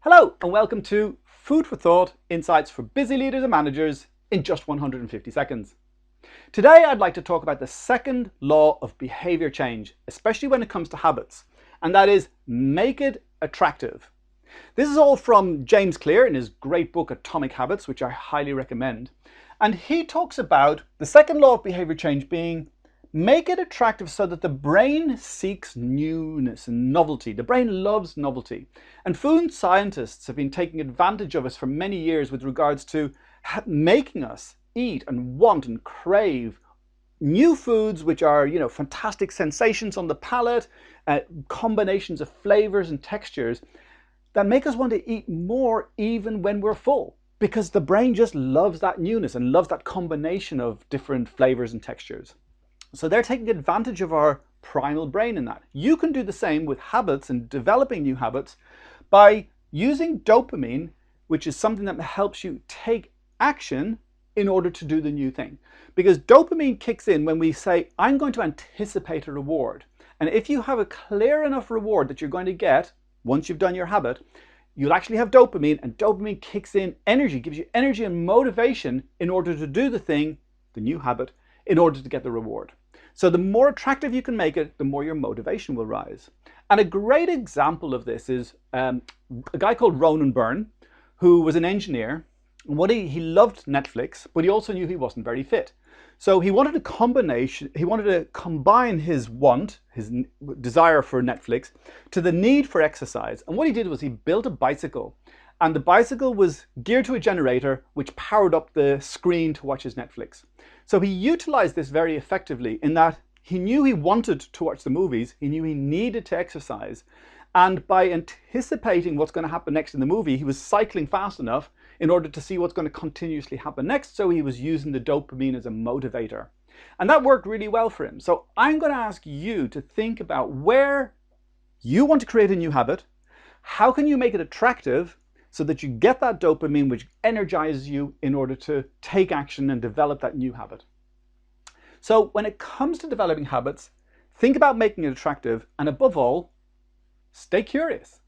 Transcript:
Hello and welcome to Food for Thought, Insights for Busy Leaders and Managers in just 150 seconds. Today I'd like to talk about the second law of behavior change, especially when it comes to habits, and that is make it attractive. This is all from James Clear in his great book Atomic Habits, which I highly recommend. And he talks about the second law of behavior change being make it attractive so that the brain seeks newness and novelty. The brain loves novelty. And food scientists have been taking advantage of us for many years with regards to making us eat and want and crave new foods which are, fantastic sensations on the palate, combinations of flavors and textures that make us want to eat more even when we're full. Because the brain just loves that newness and loves that combination of different flavors and textures. So they're taking advantage of our primal brain in that. You can do the same with habits and developing new habits by using dopamine, which is something that helps you take action in order to do the new thing. Because dopamine kicks in when we say, I'm going to anticipate a reward. And if you have a clear enough reward that you're going to get once you've done your habit, you'll actually have dopamine, and dopamine kicks in energy, gives you energy and motivation in order to do the thing, the new habit, in order to get the reward. So the more attractive you can make it, the more your motivation will rise. And a great example of this is a guy called Ronan Byrne, who was an engineer. He loved Netflix, but he also knew he wasn't very fit. So he wanted to combine his want, his desire for Netflix, to the need for exercise. And what he did was he built a bicycle. And the bicycle was geared to a generator which powered up the screen to watch his Netflix. So he utilized this very effectively in that he knew he wanted to watch the movies, he knew he needed to exercise, and by anticipating what's going to happen next in the movie, he was cycling fast enough in order to see what's going to continuously happen next, so he was using the dopamine as a motivator. And that worked really well for him. So I'm going to ask you to think about where you want to create a new habit, how can you make it attractive, so that you get that dopamine which energizes you in order to take action and develop that new habit. So when it comes to developing habits, think about making it attractive, and above all, stay curious.